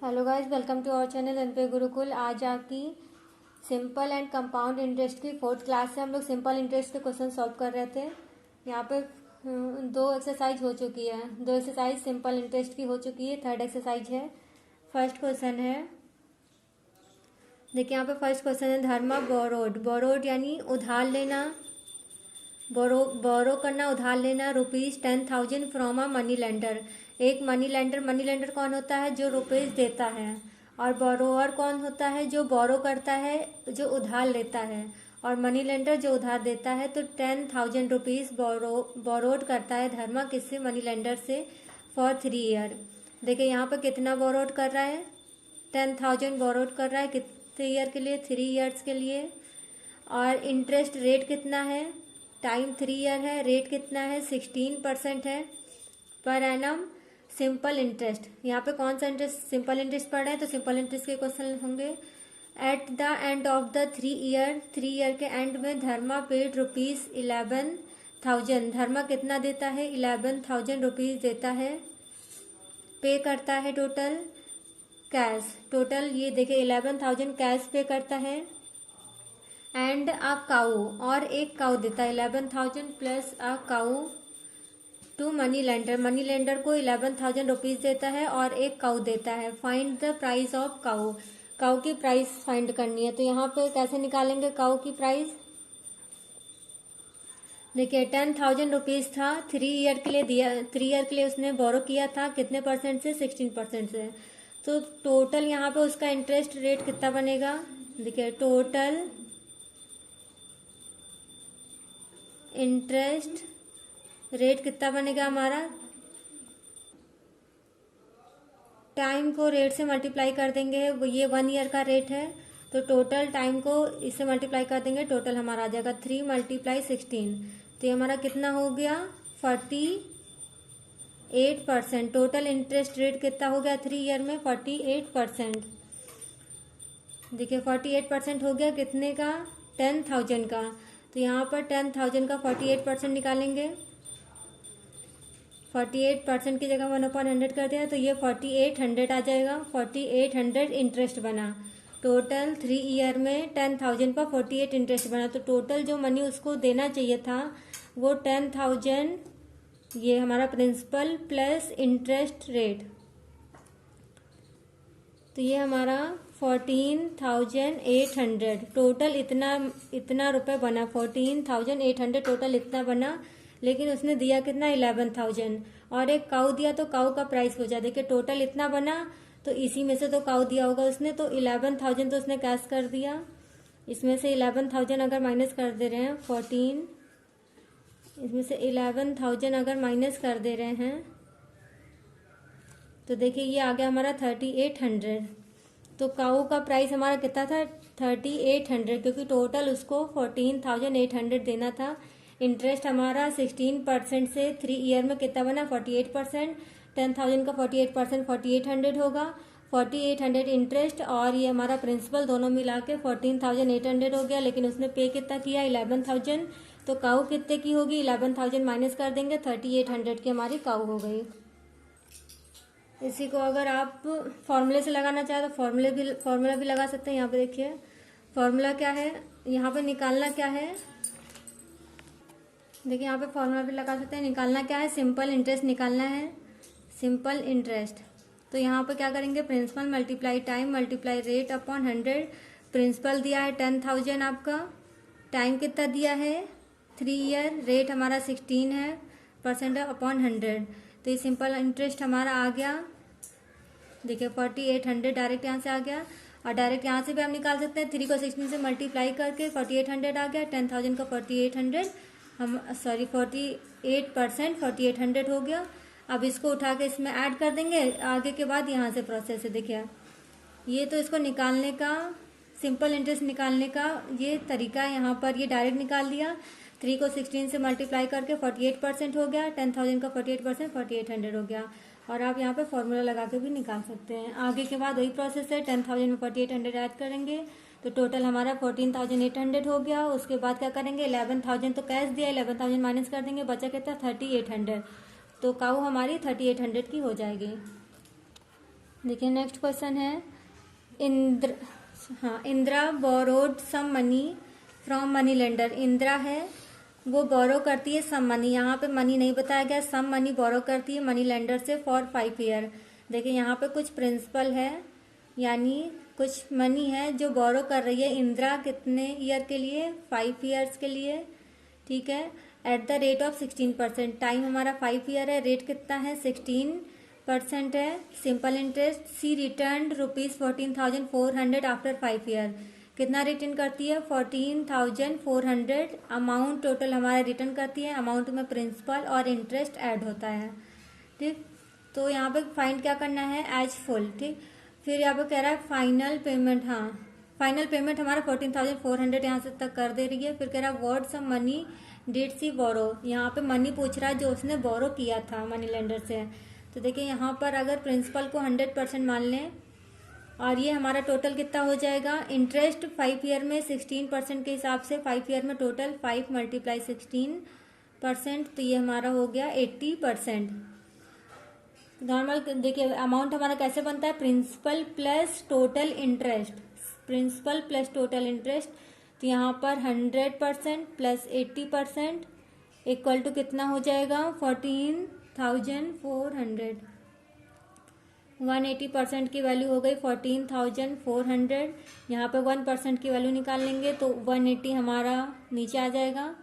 Hello guys, welcome to our channel एनपे गुरुकुल। आज आपकी सिंपल एंड कंपाउंड इंटरेस्ट की फोर्थ क्लास से हम लोग सिंपल इंटरेस्ट के क्वेश्चन सॉल्व कर रहे थे। यहाँ पे दो एक्सरसाइज हो चुकी है, दो एक्सरसाइज सिंपल इंटरेस्ट की हो चुकी है, थर्ड एक्सरसाइज है। फर्स्ट क्वेश्चन है, देखिए यहाँ पे फर्स्ट क्वेश्चन है, धर्मा बोरोड। बोरोड यानी उधार लेना, बोरो करना, उधार लेना ₹10,000 फ्रॉम अ मनी लेंडर। एक मनी लेंडर कौन होता है? जो रुपीज देता है। और बोरोअर कौन होता है? जो बोरो करता है, जो उधार लेता है। और मनी लेंडर जो उधार देता है। तो 10,000 रुपीज बोरोड करता है धर्मा किससे? मनी लेंडर से, फॉर 3 ईयर। देखिए यहाँ पर कितना बोरोड कर रहा है? 10,000 बोरोड कर रहा है कितने ईयर के लिए? 3 ईयर्स के लिए। और इंटरेस्ट रेट कितना है? टाइम 3 ईयर है, रेट कितना है? 16% है पर एनम। सिंपल इंटरेस्ट, यहाँ पे कौन सा इंटरेस्ट? सिंपल इंटरेस्ट पढ़ रहे हैं तो सिंपल इंटरेस्ट के क्वेश्चन होंगे। At the end of the 3 year के एंड में धर्मा पेड ₹11,000। धर्मा कितना देता है? 11,000 रुपीज देता है, पे करता है टोटल कैश। टोटल ये देखिए 11,000 कैश पे करता है। एंड अ काऊ, और एक काऊ देता है 11,000 plus a cow to money lender. Money lender को 11,000 रुपीज देता है और एक काऊ देता है। फाइंड द प्राइस ऑफ काऊ। काऊ की प्राइस फाइंड करनी है। तो यहाँ पे कैसे निकालेंगे काऊ की प्राइस? देखिए 10,000 रुपीज था, 3 ईयर के लिए दिया, 3 ईयर के लिए उसने बोरो किया था। कितने परसेंट से? 16% से। तो टोटल यहाँ पे उसका इंटरेस्ट रेट कितना बनेगा? देखिए टोटल इंटरेस्ट रेट कितना बनेगा हमारा? टाइम को रेट से मल्टीप्लाई कर देंगे, ये 1 ईयर का रेट है तो टोटल टाइम को इससे मल्टीप्लाई कर देंगे। टोटल हमारा आ जाएगा 3 × 16। तो ये हमारा कितना हो गया? 48%। टोटल इंटरेस्ट रेट कितना हो गया 3 ईयर में? 48%। देखिए 48% हो गया कितने का? 10,000 का। तो यहाँ पर 10,000 का 48% निकालेंगे। 48% की जगह 1/100 कर दिया तो ये 4800 आ जाएगा। 4800 इंटरेस्ट बना। टोटल 3 ईयर में 10,000 पर 48 इंटरेस्ट बना। तो टोटल जो मनी उसको देना चाहिए था वो 10,000, ये हमारा प्रिंसिपल प्लस इंटरेस्ट रेट। तो ये हमारा 14,800 टोटल इतना रुपए बना। 14,800 टोटल इतना बना। लेकिन उसने दिया कितना? 11,000 और एक काऊ दिया तो काऊ का प्राइस हो जाए। देखिए टोटल इतना बना तो इसी में से तो काऊ दिया होगा उसने, तो 11,000 तो उसने कैश कर दिया। इसमें से 11,000 अगर माइनस कर दे रहे हैं 14, इसमें से 11,000 अगर माइनस कर दे रहे हैं तो देखिए ये आ गया हमारा 3,800। तो काऊ का प्राइस हमारा कितना था? 3,800, क्योंकि टोटल उसको 14,800 देना था। इंटरेस्ट हमारा 16% से 3 ईयर में कितना बना? 48%। 10,000 का 48% 4,800 होगा। 4,800 इंटरेस्ट और ये हमारा प्रिंसिपल दोनों मिला के 14,800 हो गया। लेकिन उसने पे कितना किया? 11,000। तो काऊ कितने की होगी? 11,000 माइनस कर देंगे, 3,800 की हमारी काऊ हो गई। इसी को अगर आप फॉर्मूले से लगाना चाहे तो फॉर्मूला भी लगा सकते हैं। यहाँ पे देखिए फॉर्मूला क्या है, यहाँ पे निकालना क्या है? देखिए यहाँ पे फॉर्मूला भी लगा सकते हैं। निकालना क्या है? सिंपल इंटरेस्ट निकालना है। सिंपल इंटरेस्ट तो यहाँ पे क्या करेंगे? Principal multiply time multiply rate upon 100। Principal दिया है 10,000 आपका, टाइम कितना दिया है? 3 ईयर, रेट हमारा 16 है, परसेंट अपॉन 100। तो ये सिंपल इंटरेस्ट हमारा आ गया। देखिए 4,800 डायरेक्ट यहाँ से आ गया। और डायरेक्ट यहाँ से भी हम निकाल सकते हैं। 3 को 16 से मल्टीप्लाई करके 4,800 आ गया। 10,000 का 4,800 48% 4,800 हो गया। अब इसको उठा के इसमें ऐड कर देंगे। आगे के बाद यहाँ से प्रोसेस है। देखिए ये तो इसको निकालने का, सिंपल इंटरेस्ट निकालने का ये तरीका है। यहाँ पर ये डायरेक्ट निकाल दिया। 3 को 16 से मल्टीप्लाई करके 48% हो गया। 10,000 का 48% 4,800 हो गया। और आप यहाँ पे फॉर्मूला लगा के भी निकाल सकते हैं। आगे के बाद वही प्रोसेस है। 10,000 में 4,800 ऐड करेंगे तो टोटल हमारा 14,800 हो गया। उसके बाद क्या करेंगे? 11,000 तो कैश दिया, 11,000 माइनस कर देंगे, बचा कितना? 3,800। तो काऊ हमारी 3,800 की हो जाएगी। देखिए नेक्स्ट क्वेश्चन है, Indra Indira borrowed some money from money lender. Indira है वो बोरो करती है सम मनी, यहाँ पे मनी नहीं बताया गया, सम मनी बोरो करती है मनी लेंडर से फॉर 5 ईयर। देखिए यहाँ पे कुछ प्रिंसिपल है यानी कुछ मनी है जो बोरो कर रही है इंदिरा, कितने ईयर के लिए, 5 ईयर्स के लिए, ठीक है, eight the rate of 16%। Time हमारा 5 ईयर है, रेट कितना है 16% है, सिंपल इंटरेस्ट। सी रिटर्न ₹14,400 आफ्टर 5 ईयर। कितना रिटर्न करती है 14,400। अमाउंट टोटल हमारा रिटर्न करती है, अमाउंट में प्रिंसिपल और इंटरेस्ट ऐड होता है, ठीक। तो यहाँ पे फाइंड क्या करना है, एज फुल, ठीक। फिर यहाँ पे कह रहा है फाइनल पेमेंट, हाँ फाइनल पेमेंट हमारा 14,400 यहाँ से तक कर दे रही है। फिर कह रहा है व्हाट सम मनी डिड सी बोरो, यहाँ पे मनी पूछ रहा है जो उसने बोरो किया था मनी लेंडर से। तो देखिए यहाँ पर अगर प्रिंसिपल को 100% मान लें और ये हमारा टोटल कितना हो जाएगा, इंटरेस्ट 5 ईयर में 16% के हिसाब से, 5 ईयर में टोटल 5 × 16%, तो ये हमारा हो गया 80%। नॉर्मल देखिए अमाउंट हमारा कैसे बनता है, principal plus total interest, principal plus total interest. तो यहाँ पर 100% प्लस 80% इक्वल टू कितना हो जाएगा 14,400। 180% की वैल्यू हो गई 14,400। यहाँ पे 1% की वैल्यू निकाल लेंगे तो 180 हमारा नीचे आ जाएगा,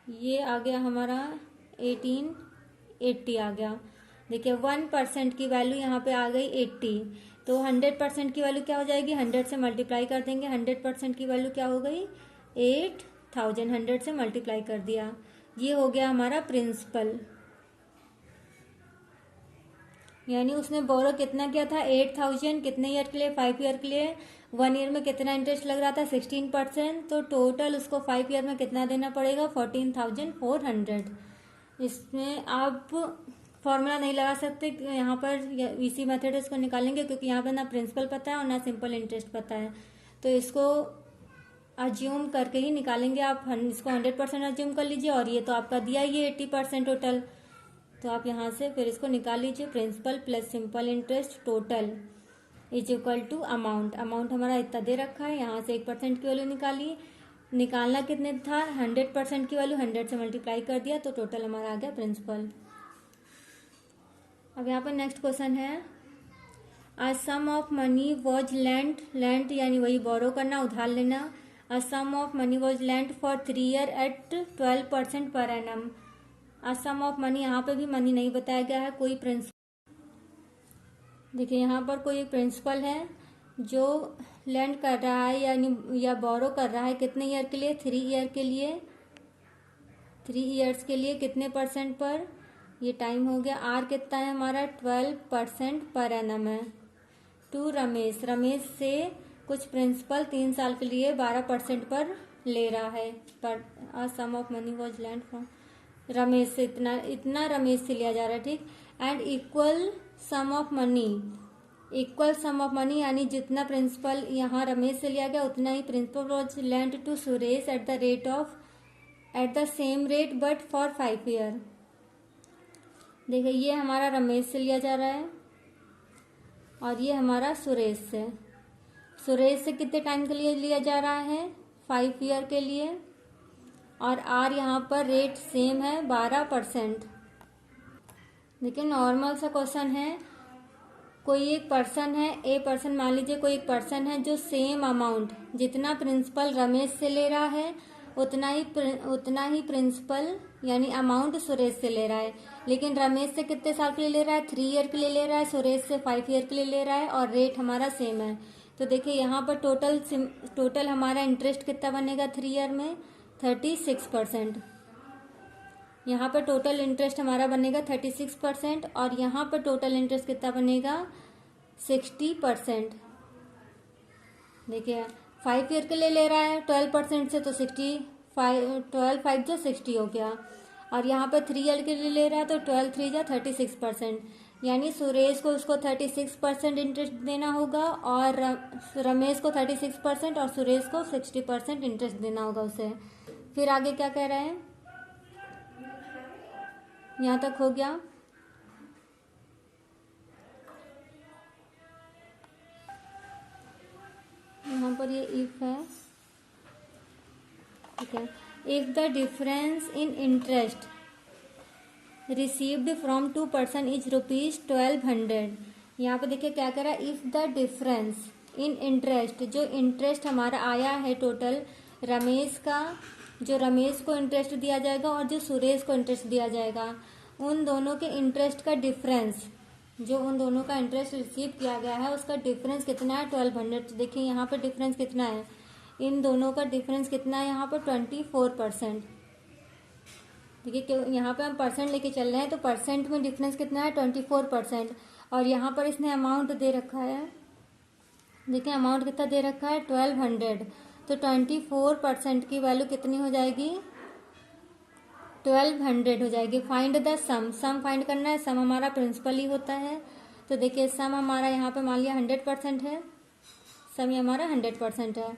ये आ गया हमारा 1880 आ गया। देखिए 1% की वैल्यू यहाँ पे आ गई 80, तो 100% की वैल्यू क्या हो जाएगी, 100 से मल्टीप्लाई कर देंगे। 100% की वैल्यू क्या हो गई 8,000, 100 से मल्टीप्लाई कर दिया, ये हो गया हमारा प्रिंसिपल। यानी उसने बोरो कितना किया था 8,000, कितने ईयर के लिए, 5 ईयर के लिए। 1 ईयर में कितना इंटरेस्ट लग रहा था 16%, तो टोटल उसको 5 ईयर में कितना देना पड़ेगा 14,400। इसमें आप फॉर्मूला नहीं लगा सकते, यहाँ पर इसी मेथड से इसको निकालेंगे क्योंकि यहाँ पर ना प्रिंसिपल पता है और ना सिंपल इंटरेस्ट पता है, तो इसको अज्यूम करके ही निकालेंगे आप। इसको 100% अज्यूम कर लीजिए और ये तो आपका दिया ही है 80% टोटल, तो आप यहाँ से फिर इसको निकाल लीजिए, principal plus simple interest total is equal to amount. Amount हमारा इतना दे रखा है, यहाँ से 1% की वैल्यू निकाली, निकालना कितने था 100% की वैल्यू, 100 से मल्टीप्लाई कर दिया तो टोटल हमारा आ गया प्रिंसिपल। अब यहाँ पर नेक्स्ट क्वेश्चन है, a sum of money was lend, lend यानी वही बोरो करना, उधार लेना। A sum of money was lend for 3 year at 12% per annum. A sum of money, यहाँ पे भी मनी नहीं बताया गया है, कोई प्रिंसिपल, देखिए यहाँ पर कोई प्रिंसिपल है जो लैंड कर रहा है यानी या बोरो कर रहा है, कितने ईयर के लिए 3 ईयर के लिए, 3 ईयर्स के लिए, कितने परसेंट पर, ये टाइम हो गया, आर कितना है हमारा 12% पर एनम है। टू रमेश, रमेश से कुछ प्रिंसिपल 3 साल के लिए 12% पर ले रहा है, पर a sum of money was lend from Ramesh से, इतना इतना रमेश से लिया जा रहा है, ठीक। And equal sum of money, equal sum of money यानी जितना प्रिंसिपल यहाँ रमेश से लिया गया उतना ही principal was lend to Suresh at the rate of, at the same rate but for 5 year. देखिए ये हमारा रमेश से लिया जा रहा है और ये हमारा सुरेश से, सुरेश से कितने टाइम के लिए लिया जा रहा है 5 ईयर के लिए, और आर यहाँ पर रेट सेम है 12%। देखिए नॉर्मल सा क्वेश्चन है, कोई एक पर्सन है, ए पर्सन मान लीजिए, कोई एक पर्सन है जो सेम अमाउंट, जितना प्रिंसिपल रमेश से ले रहा है उतना ही प्रिंसिपल यानी अमाउंट सुरेश से ले रहा है, लेकिन रमेश से कितने साल के लिए ले रहा है 3 ईयर के लिए ले रहा है, सुरेश से 5 ईयर के लिए ले रहा है और रेट हमारा सेम है। तो देखिए यहाँ पर टोटल हमारा इंटरेस्ट कितना बनेगा 3 ईयर में 36%। यहाँ पर टोटल इंटरेस्ट हमारा बनेगा 36% और यहाँ पर टोटल इंटरेस्ट कितना बनेगा 60%। देखिए 5 ईयर के लिए ले रहा है 12% से, तो 12 5 जो 60 हो गया, और यहाँ पर 3 ईयर के लिए ले रहा है तो 12 3 जा 36%, यानी सुरेश को उसको 36% इंटरेस्ट देना होगा और रमेश को 36% और सुरेश को 60% इंटरेस्ट देना होगा उसे। फिर आगे क्या कह रहे हैं, यहाँ तक हो गया। और ये इफ है, ठीक है। If the difference in interest received from 2 person is ₹1200। यहाँ पे देखिए क्या कह रहा है, if the difference in interest, जो इंटरेस्ट हमारा आया है टोटल रमेश का, जो रमेश को इंटरेस्ट दिया जाएगा और जो सुरेश को इंटरेस्ट दिया जाएगा, उन दोनों के इंटरेस्ट का डिफरेंस, जो उन दोनों का इंटरेस्ट रिसीव किया गया है उसका डिफरेंस कितना है, 1200। तो देखिए यहाँ पे डिफरेंस कितना है, इन दोनों का डिफरेंस कितना है यहाँ पर 24%। देखिए यहाँ पे हम परसेंट लेके चल रहे हैं, तो परसेंट में डिफरेंस कितना है, 24%। और यहाँ पर इसने अमाउंट दे रखा है, देखिए अमाउंट कितना दे रखा है, 1200। तो 24% की वैल्यू कितनी हो जाएगी, 1200 हो जाएगी। Find the sum, sum find करना है, सम हमारा प्रिंसिपल ही होता है। तो देखिए सम हमारा यहाँ पे मान लिया 100% है, सम ये हमारा 100% है,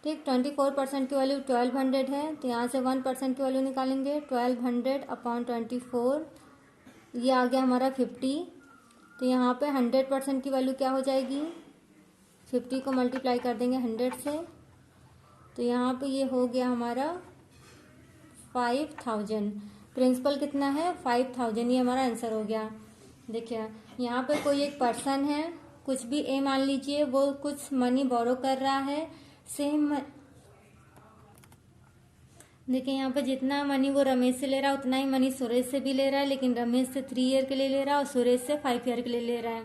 ठीक। 24% की वैल्यू 1200 है, तो यहाँ से 1% की वैल्यू निकालेंगे, 1200 अपॉन 24, ये आ गया हमारा 50। तो यहाँ पे 100% की वैल्यू क्या हो जाएगी, 50 को मल्टीप्लाई कर देंगे 100 से, तो यहाँ पे ये हो गया हमारा 5000। प्रिंसिपल कितना है, 5000, ये हमारा आंसर हो गया। देखिए यहाँ पे कोई एक पर्सन है, कुछ भी ए मान लीजिए, वो कुछ मनी बोरो कर रहा है, सेम। देखिए यहाँ पे जितना मनी वो रमेश से ले रहा है उतना ही मनी सुरेश से भी ले रहा है, लेकिन रमेश से 3 ईयर के लिए ले रहा है और सुरेश से 5 ईयर के लिए ले रहा है।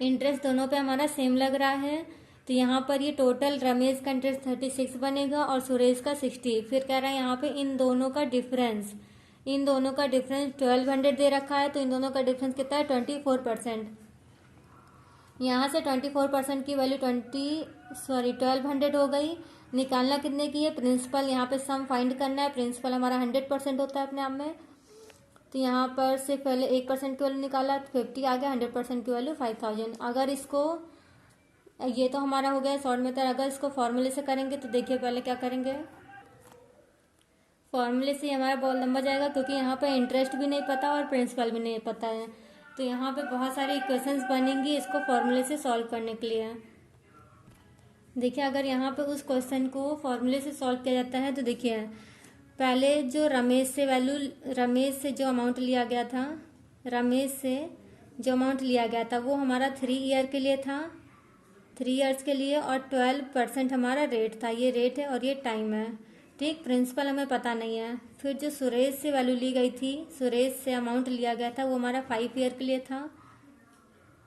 इंटरेस्ट दोनों पे हमारा सेम लग रहा है, तो यहाँ पर ये टोटल रमेश का इंटरेस्ट 36 बनेगा और सुरेश का 60। फिर कह रहा है यहाँ पे इन दोनों का डिफरेंस, इन दोनों का डिफरेंस 1200 दे रखा है, तो इन दोनों का डिफरेंस कितना है, 24%। यहाँ से 24% की वैल्यू 1200 हो गई। निकालना कितने की है, प्रिंसिपल, यहाँ पे सम फाइंड करना है, प्रिंसिपल हमारा 100% होता है अपने आप में। तो यहाँ पर से पहले 1% की वैल्यू निकाला, 50 आ गया, 100% की वैल्यू 5000। अगर इसको, ये तो हमारा हो गया शॉर्ट मेथड, अगर इसको फॉर्मूले से करेंगे तो देखिए पहले क्या करेंगे, फॉर्मूले से हमारा बहुत लंबा जाएगा, क्योंकि यहाँ पे इंटरेस्ट भी नहीं पता और प्रिंसिपल भी नहीं पता है, तो यहाँ पे बहुत सारी इक्वेशंस बनेंगी इसको फॉर्मूले से सॉल्व करने के लिए। देखिए अगर यहाँ पे उस क्वेश्चन को फॉर्मूले से सॉल्व किया जाता है, तो देखिए पहले जो रमेश से जो अमाउंट लिया गया था, रमेश से जो अमाउंट लिया गया था वो हमारा 3 ईयर के लिए था, 3 ईयर्स के लिए, और 12% हमारा रेट था, ये रेट है और ये टाइम है, ठीक। प्रिंसिपल हमें पता नहीं है। फिर जो सुरेश से वैल्यू ली गई थी, सुरेश से अमाउंट लिया गया था वो हमारा 5 ईयर के लिए था,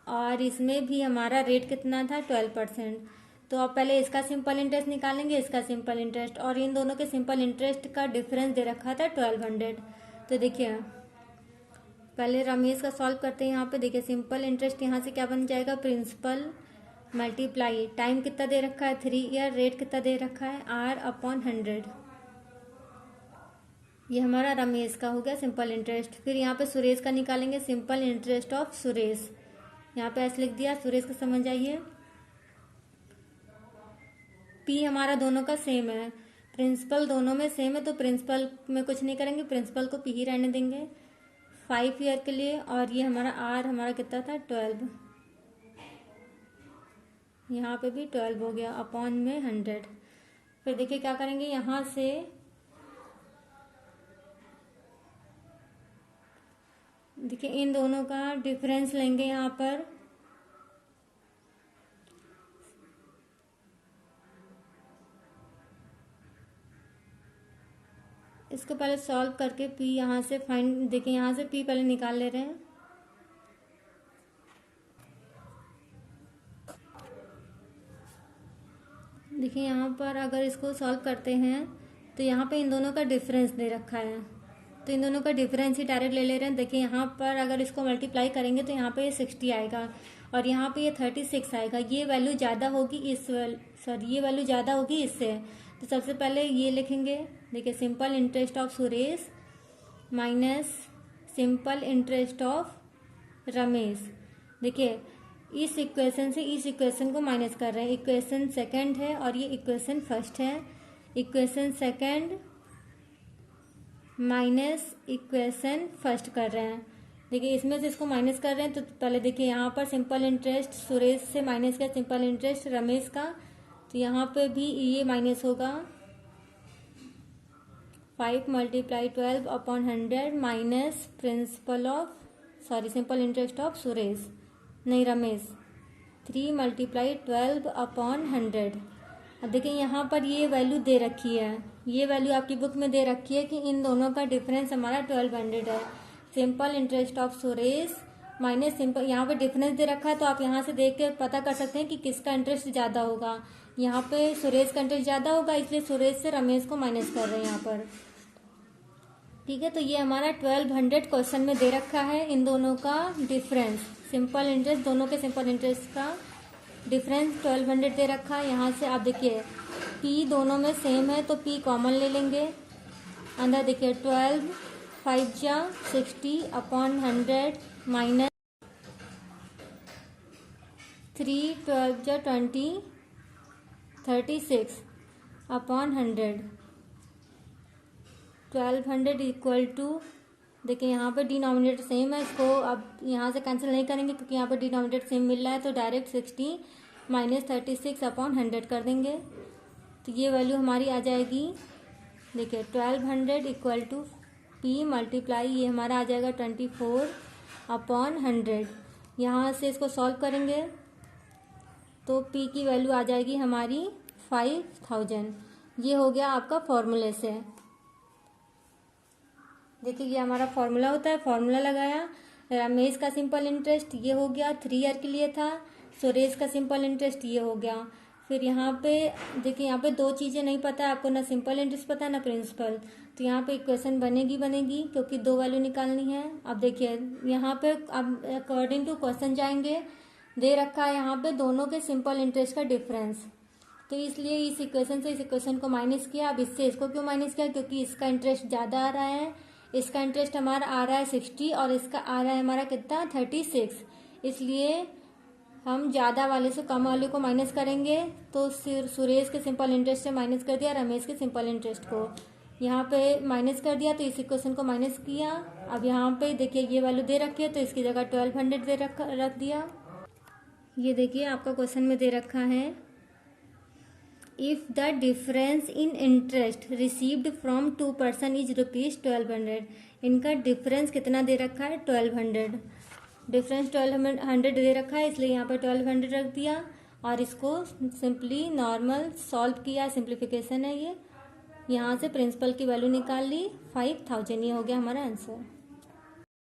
और इसमें भी हमारा रेट कितना था, 12%। तो अब पहले इसका सिंपल इंटरेस्ट निकालेंगे, इसका सिंपल इंटरेस्ट, और इन दोनों के सिंपल इंटरेस्ट का डिफरेंस दे रखा था 1200। तो देखिए पहले रमेश का सॉल्व करते हैं। यहाँ पे देखिए सिंपल इंटरेस्ट यहाँ से क्या बन जाएगा, प्रिंसिपल मल्टीप्लाई टाइम कितना दे रखा है, 3 ईयर, रेट कितना दे रखा है, R/100। ये हमारा रमेश का हो गया सिंपल इंटरेस्ट। फिर यहाँ पे सुरेश का निकालेंगे, सिंपल इंटरेस्ट ऑफ सुरेश, यहाँ पे ऐसे लिख दिया, सुरेश को समझ आइए। पी हमारा दोनों का सेम है, प्रिंसिपल दोनों में सेम है, तो प्रिंसिपल में कुछ नहीं करेंगे, प्रिंसिपल को पी ही रहने देंगे 5 ईयर के लिए। और ये हमारा आर हमारा कितना था, 12, यहाँ पे भी 12 हो गया, अपॉन में 100। फिर देखिए क्या करेंगे, यहाँ से देखिए इन दोनों का डिफरेंस लेंगे, यहाँ पर इसको पहले सॉल्व करके पी यहाँ से फाइंड, देखिए यहाँ से पी पहले निकाल ले रहे हैं। देखिए यहाँ पर अगर इसको सॉल्व करते हैं तो यहाँ पे इन दोनों का डिफरेंस दे रखा है, तो इन दोनों का डिफरेंस ही डायरेक्ट ले रहे हैं। देखिए यहाँ पर अगर इसको मल्टीप्लाई करेंगे तो यहाँ पे ये 60 आएगा और यहाँ पे ये 36 आएगा। ये वैल्यू ज़्यादा होगी ये वैल्यू ज़्यादा होगी इससे। तो सबसे पहले ये लिखेंगे, देखिए simple interest of Suresh minus simple interest of Ramesh. देखिए इस इक्वेशन से इस इक्वेशन को माइनस कर रहे हैं, इक्वेशन सेकंड है और ये इक्वेशन फर्स्ट है। Equation second minus equation first कर रहे हैं। देखिए इसमें से इसको माइनस कर रहे हैं, तो पहले देखिए यहाँ पर सिंपल इंटरेस्ट सुरेश से माइनस किया सिंपल इंटरेस्ट रमेश का, तो यहाँ पे भी ये माइनस होगा 5 × 12 upon 100 minus simple interest of Suresh नहीं रमेश 3 × 12 अपॉन 100। अब देखिए यहाँ पर ये वैल्यू दे रखी है, ये वैल्यू आपकी बुक में दे रखी है कि इन दोनों का डिफरेंस हमारा 1200 है। Simple interest of Suresh minus simple, यहाँ पे डिफरेंस दे रखा है तो आप यहाँ से देख के पता कर सकते हैं कि किसका इंटरेस्ट ज़्यादा होगा। यहाँ पे सुरेश का इंटरेस्ट ज़्यादा होगा, इसलिए सुरेश से रमेश को माइनस कर रहे हैं यहाँ पर। ठीक है, तो ये हमारा 1200 क्वेश्चन में दे रखा है इन दोनों का डिफरेंस, सिंपल इंटरेस्ट, दोनों के सिंपल इंटरेस्ट का डिफरेंस 1200 दे रखा है। यहाँ से आप देखिए पी दोनों में सेम है तो पी कॉमन ले लेंगे। अंदर देखिए 12 5 जा 60 अपॉन 100 माइनस 3 12 जा 20 36 अपॉन 100 1200 इक्वल टू, देखिए यहाँ पे डिनोमिनेटर सेम है, इसको अब यहाँ से कैंसिल नहीं करेंगे क्योंकि यहाँ पे डिनोमिनेटर सेम मिल रहा है, तो डायरेक्ट 60 माइनस 36 अपॉन 100 कर देंगे। तो ये वैल्यू हमारी आ जाएगी, देखिए 1200 इक्वल टू पी मल्टीप्लाई ये हमारा आ जाएगा 24 अपॉन 100। यहाँ से इसको सॉल्व करेंगे तो पी की वैल्यू आ जाएगी हमारी 5000। ये हो गया आपका फॉर्मूले से। देखिए ये हमारा फॉर्मूला होता है, फॉर्मूला लगाया, रमेश का सिंपल इंटरेस्ट ये हो गया 3 ईयर के लिए था, सुरेश का सिंपल इंटरेस्ट ये हो गया। फिर यहाँ पे देखिए यहाँ पे दो चीज़ें नहीं पता है आपको, ना सिंपल इंटरेस्ट पता है ना प्रिंसिपल, तो यहाँ पे इक्वेशन बनेगी क्योंकि दो वैल्यू निकालनी है। अब देखिए यहाँ पे अब अकॉर्डिंग टू क्वेश्चन जाएंगे, दे रखा है यहाँ पे दोनों के सिंपल इंटरेस्ट का डिफरेंस, तो इसलिए इस इक्वेशन से इस इक्वेशन को माइनस किया। अब इससे इसको क्यों माइनस किया, क्योंकि इसका इंटरेस्ट ज़्यादा आ रहा है, इसका इंटरेस्ट हमारा आ रहा है 60 और इसका आ रहा है हमारा कितना 36, इसलिए हम ज़्यादा वाले से कम वाले को माइनस करेंगे। तो सुरेश के सिंपल इंटरेस्ट से माइनस कर दिया, रमेश के सिंपल इंटरेस्ट को यहाँ पे माइनस कर दिया, तो इस इक्वेशन को माइनस किया। अब यहाँ पे देखिए ये वैल्यू दे रखी है तो इसकी जगह 1200 रख दिया। ये देखिए आपका क्वेश्चन में दे रखा है if the difference in interest received from 2 person is ₹1200। इनका डिफरेंस कितना दे रखा है 1200, डिफरेंस 1200 दे रखा है, इसलिए यहाँ पर 1200 रख दिया और इसको सिंपली नॉर्मल सॉल्व किया, सिंप्लीफिकेशन है ये। यहाँ से प्रिंसिपल की वैल्यू निकाल ली 5000, ये हो गया हमारा आंसर।